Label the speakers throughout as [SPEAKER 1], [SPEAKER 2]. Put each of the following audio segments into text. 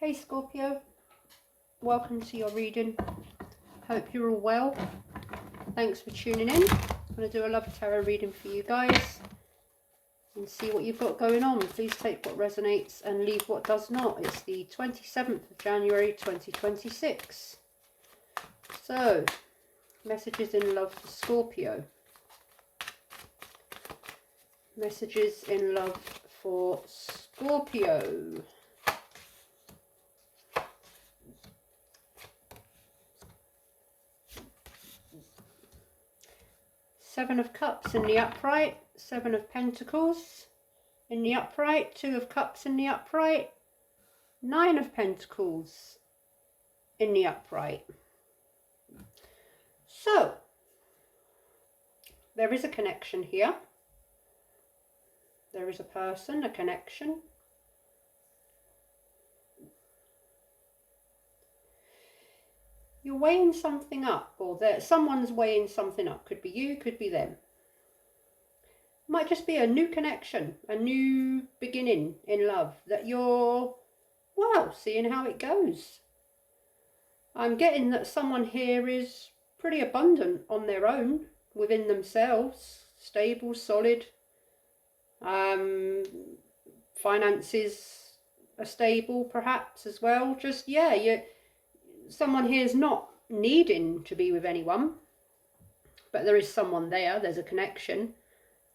[SPEAKER 1] Hey Scorpio, welcome to your reading. Hope you're all well. Thanks for tuning in. I'm going to do a love tarot reading for you guys and see what you've got going on. Please take what resonates and leave what does not. It's the 27th of January 2026. So, messages in love for Scorpio. Messages in love for Scorpio. Seven of Cups in the upright, Seven of Pentacles in the upright, Two of Cups in the upright, Nine of Pentacles in the upright. So, there is a connection here. There is a person, a connection. You're weighing something up, or someone's weighing something up. Could be you, could be them. Might just be a new connection, a new beginning in love that you're, well, seeing how it goes. I'm getting that someone here is pretty abundant on their own, within themselves, stable, solid. Finances are stable, perhaps, as well. Just, yeah, someone here is not needing to be with anyone, but there is someone there, there's a connection,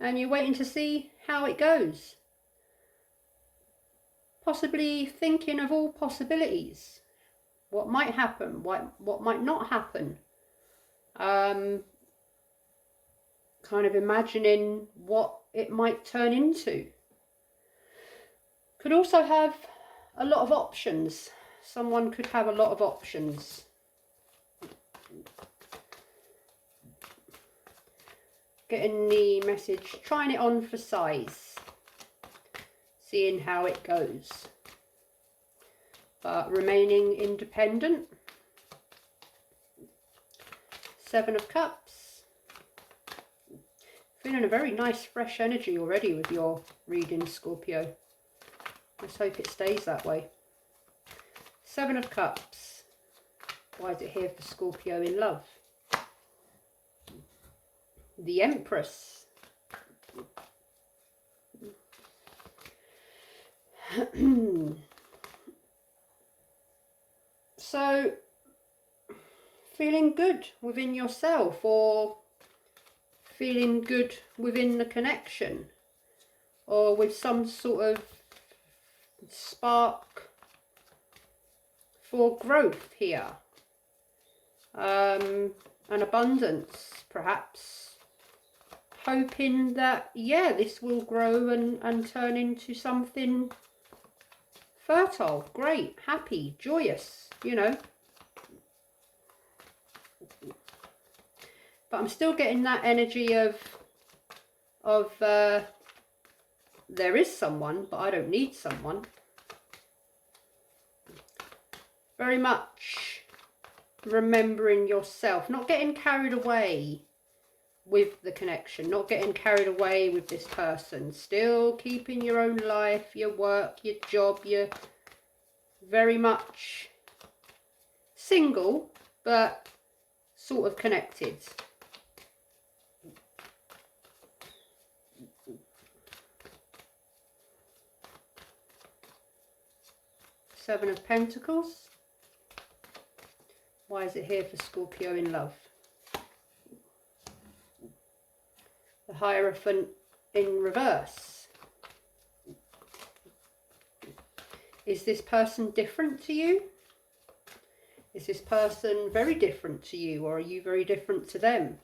[SPEAKER 1] and you're waiting to see how it goes. Possibly thinking of all possibilities. What might happen, what might not happen. Kind of imagining what it might turn into. Could also have a lot of options. Someone could have a lot of options. Getting the message, trying it on for size. Seeing how it goes. But remaining independent. Seven of Cups. Feeling a very nice fresh energy already with your reading, Scorpio. Let's hope it stays that way. Seven of Cups. Why is it here for Scorpio in love? The Empress. So, feeling good within yourself, or feeling good within the connection, or with some sort of spark for growth here, an abundance perhaps, hoping that, yeah, this will grow and turn into something fertile, great, happy, joyous, you know. But I'm still getting that energy of there is someone, but I don't need someone. Very much remembering yourself, not getting carried away with the connection, not getting carried away with this person, still keeping your own life, your work, your job, you're very much single, but sort of connected. Seven of Pentacles. Why is it here for Scorpio in love? The Hierophant in reverse. Is this person different to you? Is this person very different to you, or are you very different to them?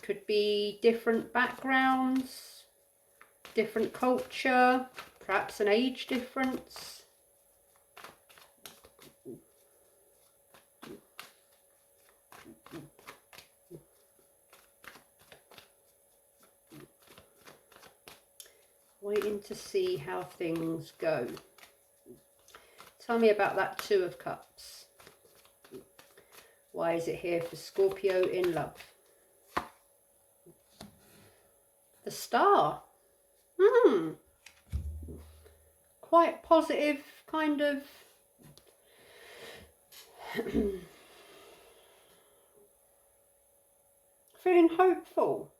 [SPEAKER 1] Could be different backgrounds, different culture, perhaps an age difference. Waiting to see how things go. Tell me about that Two of Cups. Why is it here for Scorpio in love? The Star. quite positive, kind of feeling hopeful,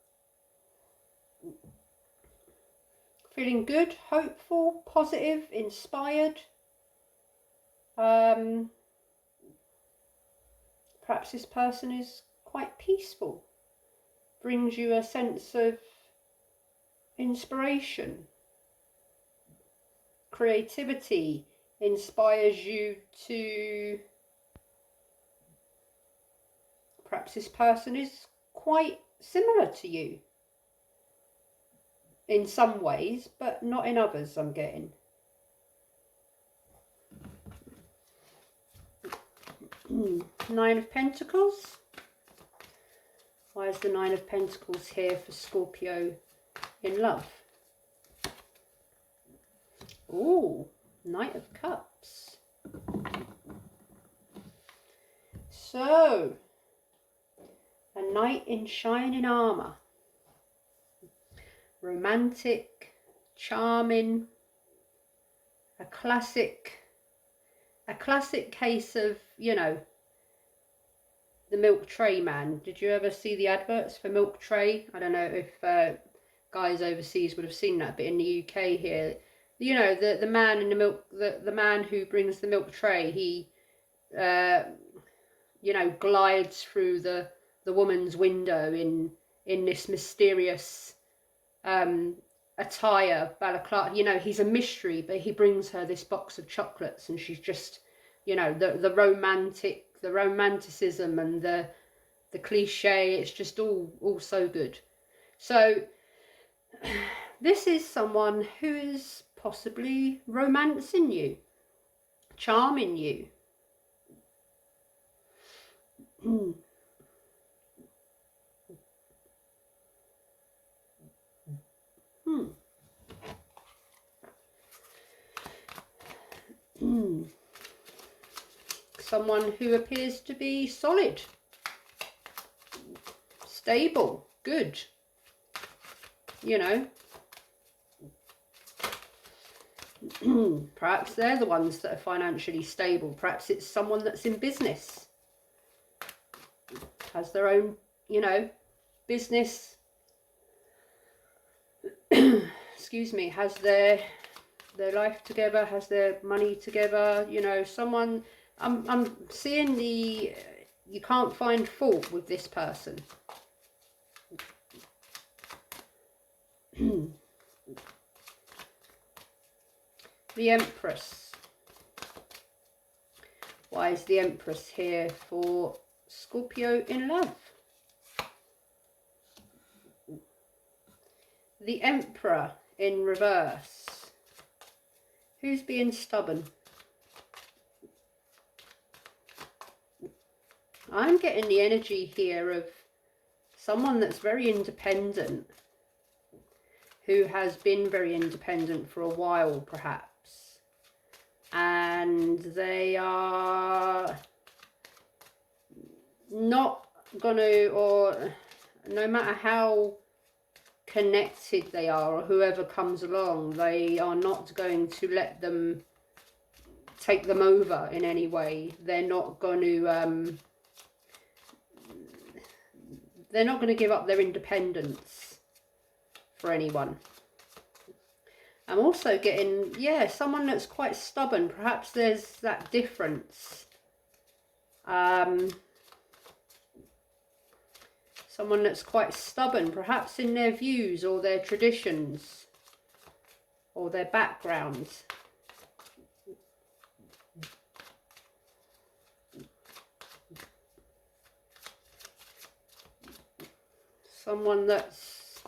[SPEAKER 1] feeling good, hopeful, positive, inspired. Perhaps this person is quite peaceful, brings you a sense of inspiration, creativity, inspires you to... Perhaps this person is quite similar to you in some ways, but not in others, I'm getting. Nine of Pentacles. Why is the Nine of Pentacles here for Scorpio in love? Ooh, Knight of Cups. So, a knight in shining armour. Romantic, charming, a classic case of, you know, the milk tray man. Did you ever see the adverts for milk tray? I don't know if guys overseas would have seen that, but in the UK here, you know, the man in the milk, the man who brings the milk tray, he you know, glides through the woman's window in this mysterious attire, balaclava. You know, he's a mystery, but he brings her this box of chocolates, and she's just, you know, the romanticism and the cliche. It's just all so good. So this is someone who is possibly romancing you, charming you. Someone who appears to be solid, stable, good, you know. Perhaps they're the ones that are financially stable. Perhaps it's someone that's in business, has their own, you know, business, excuse me, has their life together, has their money together, you know. Someone, I'm seeing the, you can't find fault with this person. The Empress. Why is the Empress here for Scorpio in love? The Emperor in reverse. Who's being stubborn? I'm getting the energy here of someone that's very independent, who has been very independent for a while perhaps, and they are not gonna, or no matter how connected they are, or whoever comes along, they are not going to let them take them over in any way. They're not going to give up their independence for anyone. I'm also getting, yeah, someone that's quite stubborn. Perhaps there's that difference. Someone that's quite stubborn, perhaps in their views or their traditions or their backgrounds. Someone that's,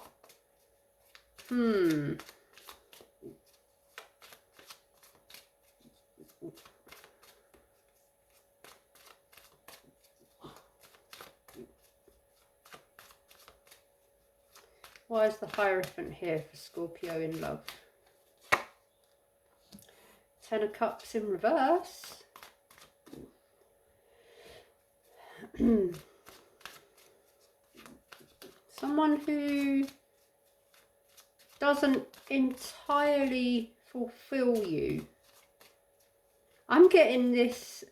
[SPEAKER 1] Why is the Hierophant here for Scorpio in love? Ten of Cups in reverse. Someone who doesn't entirely fulfill you. I'm getting this,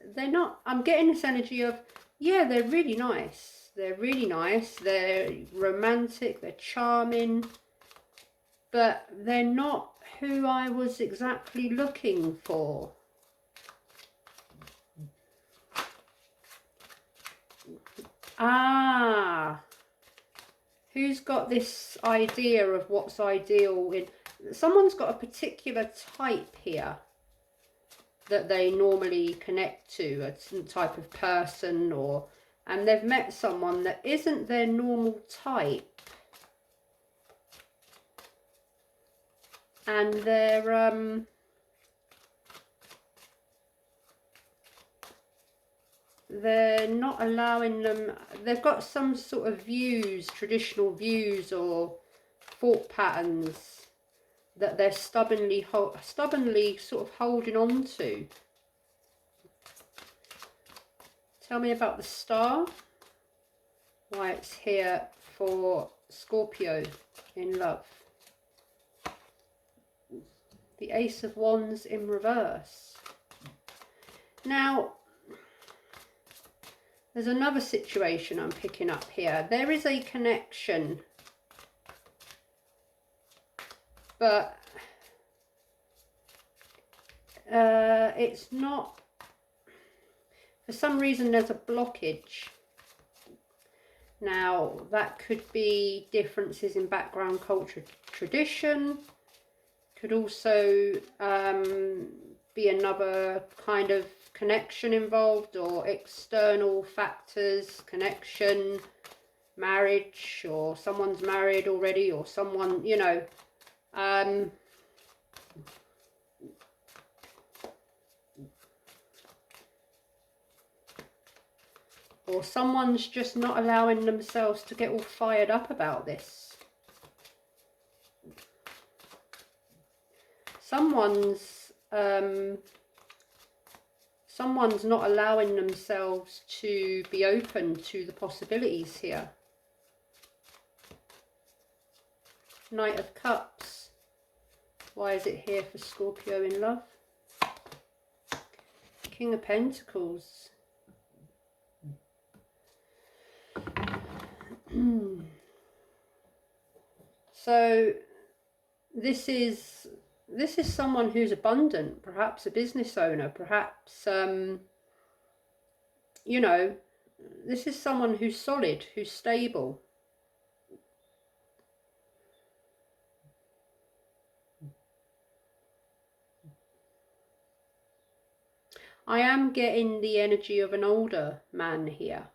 [SPEAKER 1] I'm getting this energy of, yeah, they're really nice. They're really nice. They're romantic. They're charming. But they're not who I was exactly looking for. Ah, who's got this idea of what's ideal in... Someone's got a particular type here that they normally connect to, a type of person, or... And they've met someone that isn't their normal type. And they're not allowing them, they've got some sort of views, traditional views or thought patterns that they're stubbornly sort of holding on to. Tell me about the star, why it's here for Scorpio in love. The Ace of Wands in reverse. Now, there's another situation I'm picking up here. There is a connection, but it's not, for some reason there's a blockage. Now, that could be differences in background, culture, tradition. Could also be another kind of connection involved, or external factors, connection, marriage, or someone's married already, or someone, you know, or someone's just not allowing themselves to get all fired up about this. Someone's not allowing themselves to be open to the possibilities here. Knight of Cups. Why is it here for Scorpio in love? King of Pentacles. So this is someone who's abundant, perhaps a business owner, perhaps, you know, this is someone who's solid, who's stable. I am getting the energy of an older man here.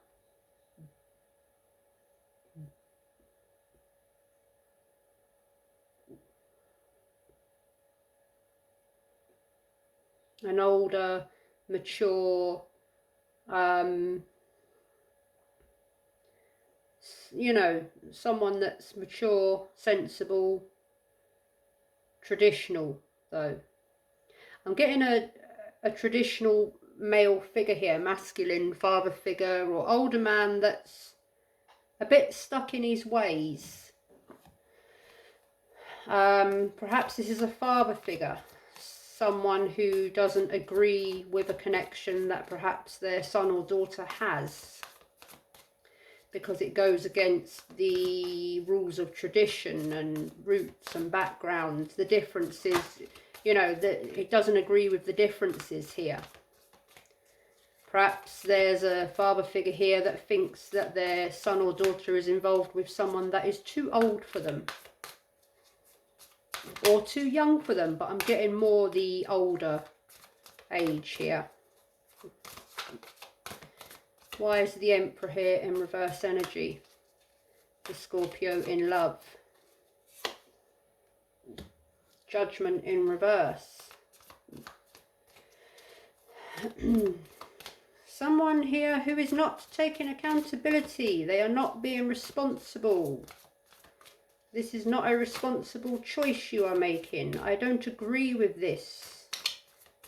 [SPEAKER 1] An older, mature, you know, someone that's mature, sensible, traditional, though. I'm getting a traditional male figure here, masculine father figure, or older man that's a bit stuck in his ways. Perhaps this is a father figure. Someone who doesn't agree with a connection that perhaps their son or daughter has, because it goes against the rules of tradition and roots and background. The differences, you know, that it doesn't agree with the differences here. Perhaps there's a father figure here that thinks that their son or daughter is involved with someone that is too old for them, or too young for them, but I'm getting more the older age here. Why is the Emperor here in reverse energy? The Scorpio in love. Judgment in reverse. Someone here who is not taking accountability. They are not being responsible. This is not a responsible choice you are making. I don't agree with this.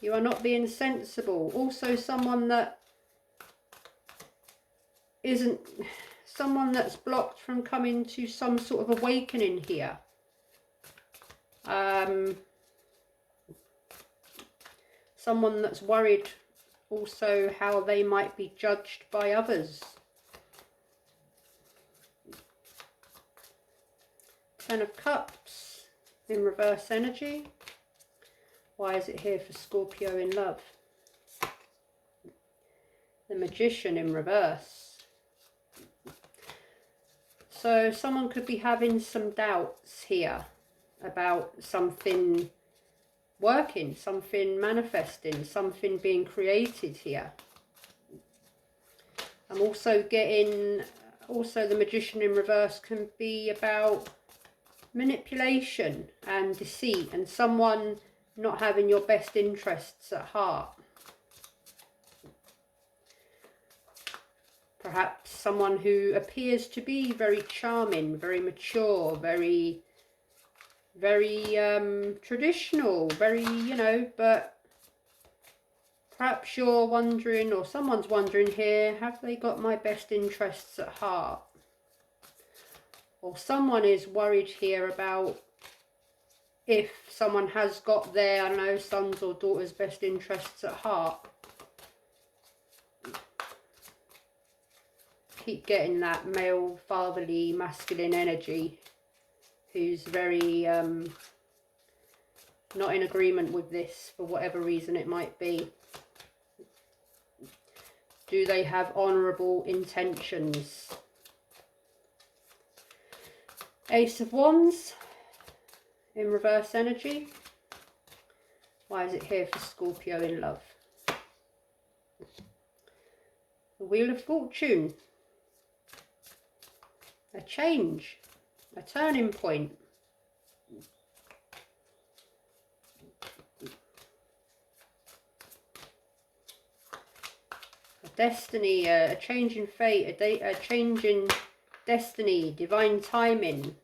[SPEAKER 1] You are not being sensible. Also someone that isn't, someone that's blocked from coming to some sort of awakening here. someone that's worried also how they might be judged by others. Ten of Cups in reverse energy. Why is it here for Scorpio in love? The Magician in reverse. So someone could be having some doubts here about something working, something manifesting, something being created here. I'm also getting, the Magician in reverse can be about manipulation and deceit, and someone not having your best interests at heart. Perhaps someone who appears to be very charming, very mature, very traditional, very, you know, but perhaps you're wondering, or someone's wondering here, have they got my best interests at heart? Or someone is worried here about if someone has got their, I don't know, son's or daughter's best interests at heart. Keep getting that male, fatherly, masculine energy who's very not in agreement with this for whatever reason it might be. Do they have honourable intentions? Ace of Wands in reverse energy. Why is it here for Scorpio in love? The Wheel of Fortune. A change. A turning point. A destiny, a change in fate, a change in destiny, divine timing.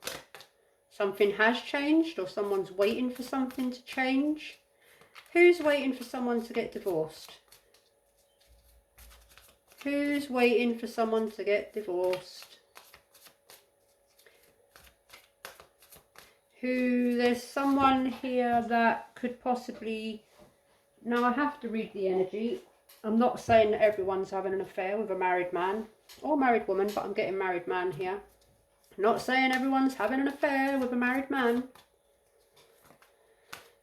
[SPEAKER 1] Something has changed, or someone's waiting for something to change. Who's waiting for someone to get divorced? Who's waiting for someone to get divorced? There's someone here that could possibly, now I have to read the energy. I'm not saying that everyone's having an affair with a married man or married woman, but I'm getting married man here. I'm not saying everyone's having an affair with a married man,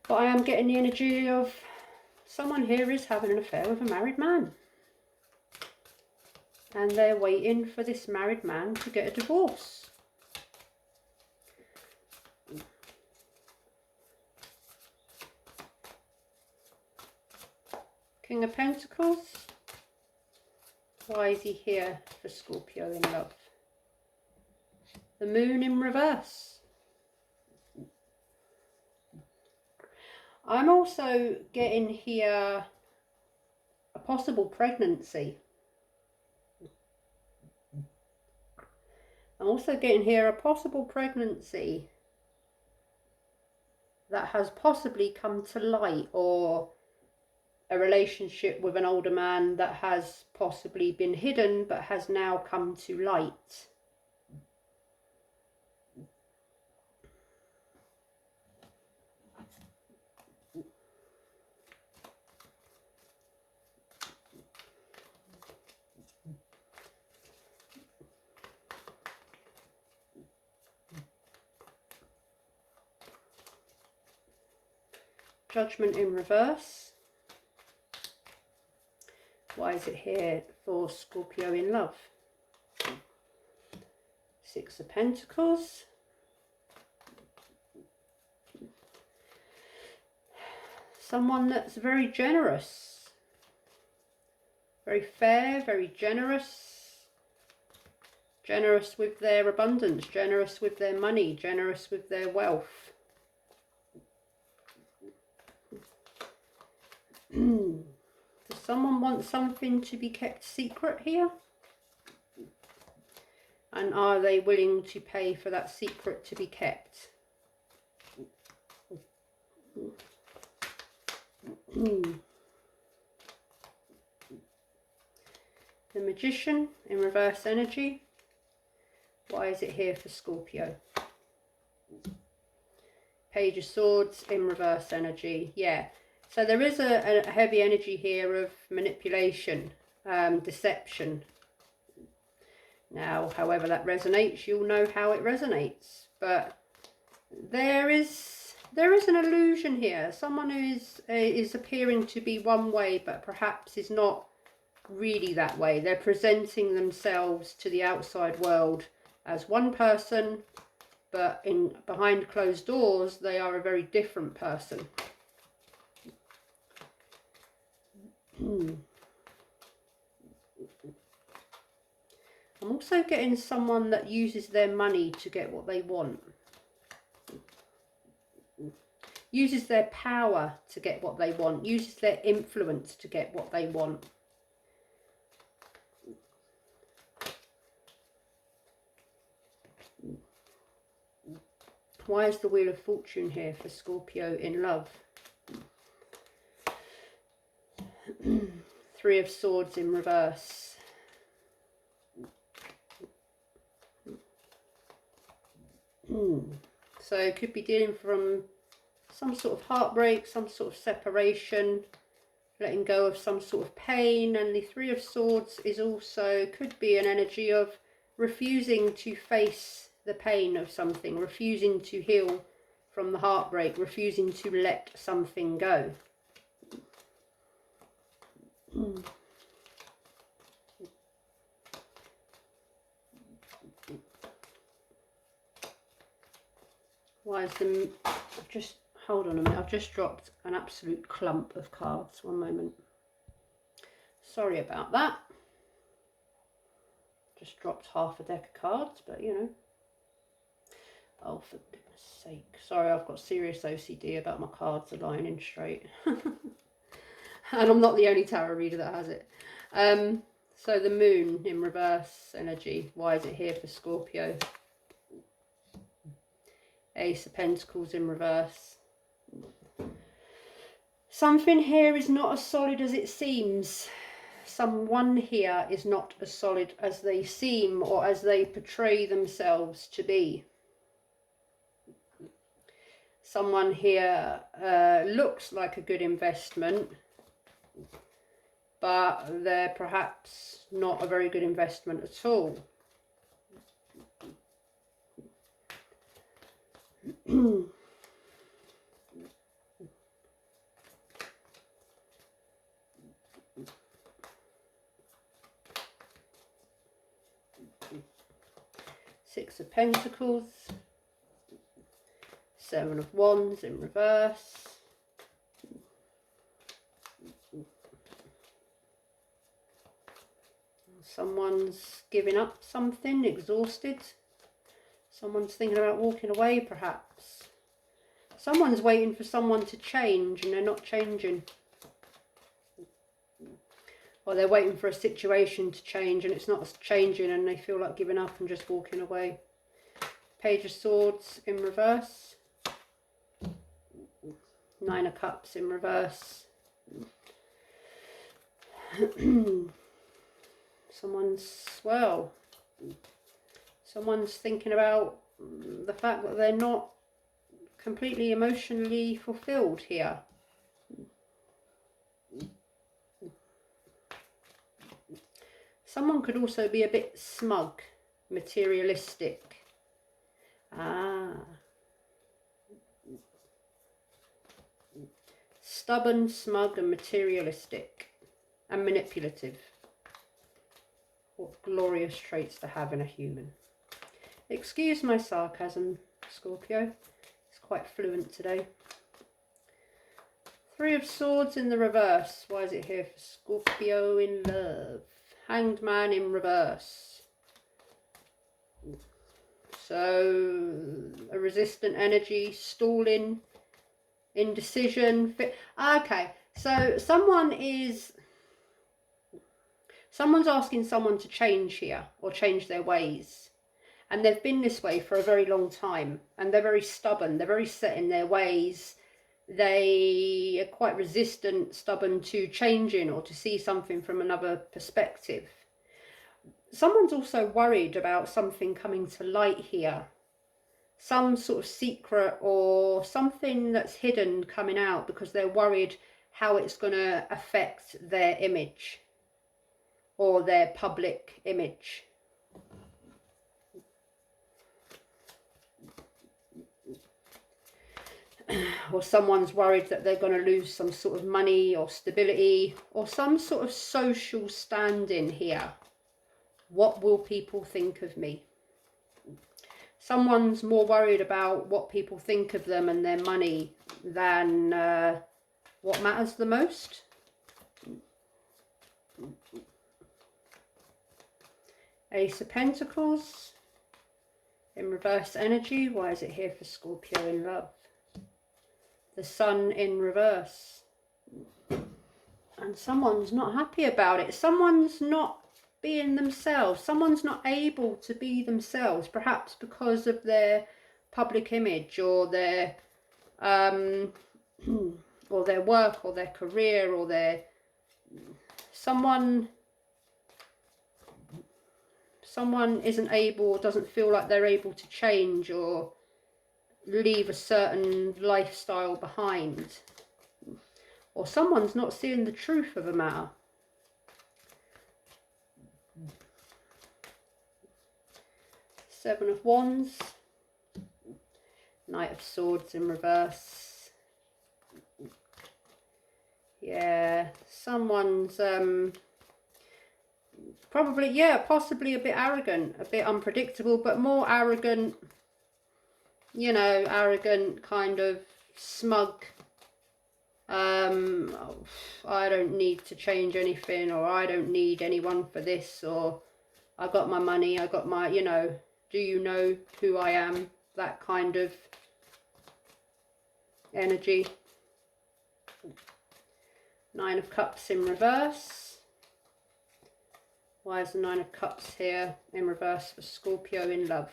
[SPEAKER 1] but I am getting the energy of someone here is having an affair with a married man. And they're waiting for this married man to get a divorce. King of Pentacles. Why is he here for Scorpio in love? The Moon in reverse. I'm also getting here a possible pregnancy. I'm also getting here a possible pregnancy that has possibly come to light, or a relationship with an older man that has possibly been hidden but has now come to light. Judgment in reverse. Why is it here for Scorpio in love? Six of Pentacles. Someone that's very generous. Very fair, very generous. Generous with their abundance, generous with their money, generous with their wealth. Does someone want something to be kept secret here? And are they willing to pay for that secret to be kept? The Magician in reverse energy. Why is it here for Scorpio? Page of Swords in reverse energy. Yeah. So there is a heavy energy here of manipulation, deception. Now, however that resonates, you'll know how it resonates. But there is an illusion here. Someone who is appearing to be one way, but perhaps is not really that way. They're presenting themselves to the outside world as one person, but behind closed doors, they are a very different person. I'm also getting someone that uses their money to get what they want. Uses their power to get what they want. Uses their influence to get what they want. Why is the Wheel of Fortune here for Scorpio in love? Three of Swords in reverse. So it could be dealing from some sort of heartbreak, some sort of separation, letting go of some sort of pain. And the Three of Swords is also, could be an energy of refusing to face the pain of something, refusing to heal from the heartbreak, refusing to let something go. Why is the... Just hold on a minute. I've just dropped an absolute clump of cards. One moment. Sorry about that. Just dropped half a deck of cards, but you know. Oh, for goodness sake. Sorry, I've got serious OCD about my cards aligning straight. And I'm not the only tarot reader that has it. So the Moon in reverse energy. Why is it here for Scorpio? Ace of Pentacles in reverse. Something here is not as solid as it seems. Someone here is not as solid as they seem or as they portray themselves to be. Someone here looks like a good investment, but they're perhaps not a very good investment at all. Six of Pentacles, Seven of Wands in reverse. Someone's giving up something, exhausted. Someone's thinking about walking away, perhaps. Someone's waiting for someone to change and they're not changing. Or they're waiting for a situation to change and it's not changing and they feel like giving up and just walking away. Page of Swords in reverse. Nine of Cups in reverse. Someone's thinking about the fact that they're not completely emotionally fulfilled here. Someone could also be a bit smug, materialistic. Stubborn, smug and materialistic and manipulative. What glorious traits to have in a human. Excuse my sarcasm, Scorpio. It's quite fluent today. Three of Swords in the reverse. Why is it here for Scorpio in love? Hanged Man in reverse. So, a resistant energy, stalling, indecision. Okay, so someone's asking someone to change here or change their ways. And they've been this way for a very long time. And they're very stubborn. They're very set in their ways. They are quite resistant, stubborn to changing or to see something from another perspective. Someone's also worried about something coming to light here. Some sort of secret or something that's hidden coming out because they're worried how it's going to affect their image or their public image. Or someone's worried that they're going to lose some sort of money or stability or some sort of social standing here. What will people think of me? Someone's more worried about what people think of them and their money than what matters the most. Ace of Pentacles in reverse energy. Why is it here for Scorpio in love? The Sun in reverse. And someone's not happy about it. Someone's not being themselves. Someone's not able to be themselves, perhaps because of their public image or their or their work or their career or their someone isn't able, doesn't feel like they're able to change or leave a certain lifestyle behind, or someone's not seeing the truth of a matter. Seven of Wands, Knight of Swords in reverse. Yeah, someone's probably, yeah, possibly a bit arrogant, a bit unpredictable, but more arrogant, you know, arrogant, kind of smug. I don't need to change anything, or I don't need anyone for this, or I got my money, I got my, you know, do you know who I am? That kind of energy. Nine of Cups in reverse. Why is the Nine of Cups here in reverse for Scorpio in love?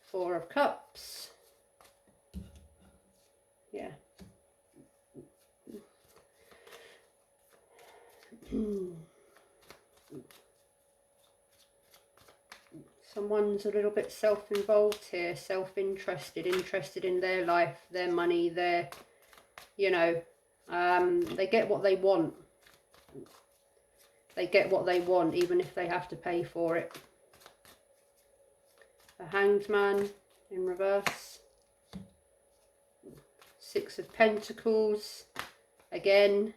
[SPEAKER 1] Four of Cups. Yeah. Someone's a little bit self-involved here, self-interested, interested in their life, their money, their, you know, they get what they want. They get what they want, even if they have to pay for it. The Hanged Man in reverse. Six of Pentacles again,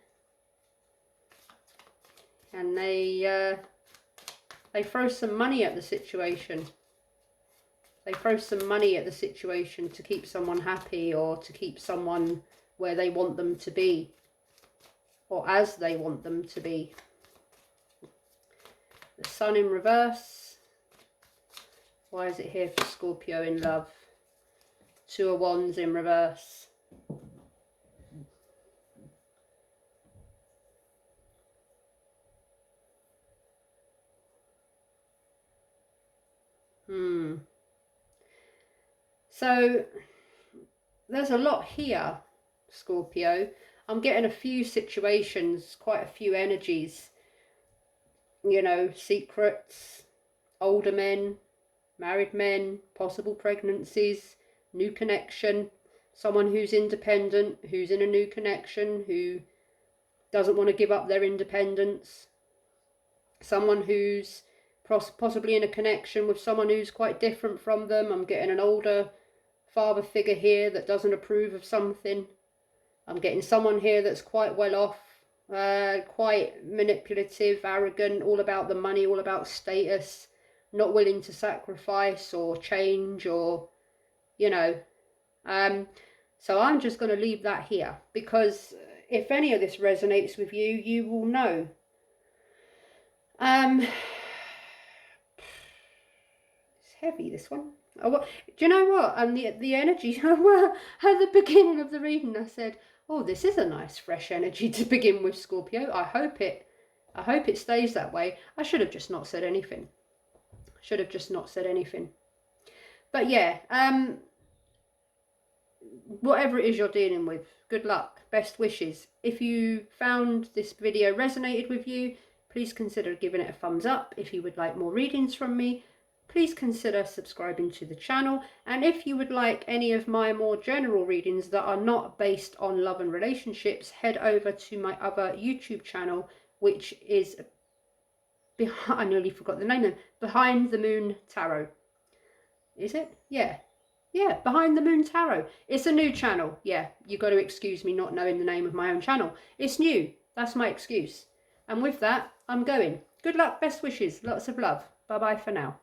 [SPEAKER 1] and they throw some money at the situation. They throw some money at the situation to keep someone happy, or to keep someone where they want them to be, or as they want them to be. The Sun in reverse. Why is it here for Scorpio in love? Two of Wands in reverse. So there's a lot here, Scorpio. I'm getting a few situations, quite a few energies. You know, secrets, older men, married men, possible pregnancies, new connection, someone who's independent, who's in a new connection, who doesn't want to give up their independence, someone who's possibly in a connection with someone who's quite different from them. I'm getting an older father figure here that doesn't approve of something. I'm getting someone here that's quite well off, quite manipulative, arrogant, all about the money, all about status, not willing to sacrifice or change, or, you know. So I'm just going to leave that here, because if any of this resonates with you, you will know. It's heavy, this one. Oh, well, do you know what? And the energy, well, at the beginning of the reading, I said, oh, this is a nice fresh energy to begin with, Scorpio. I hope it stays that way. I should have just not said anything. Should have just not said anything. But yeah, whatever it is you're dealing with, good luck, best wishes. If you found this video resonated with you, please consider giving it a thumbs up. If you would like more readings from me, please consider subscribing to the channel. And if you would like any of my more general readings that are not based on love and relationships, head over to my other YouTube channel, which is, I nearly forgot the name then, Behind the Moon Tarot. Is it? Yeah. Yeah, Behind the Moon Tarot. It's a new channel. Yeah, you got to excuse me not knowing the name of my own channel. It's new. That's my excuse. And with that, I'm going. Good luck, best wishes, lots of love. Bye-bye for now.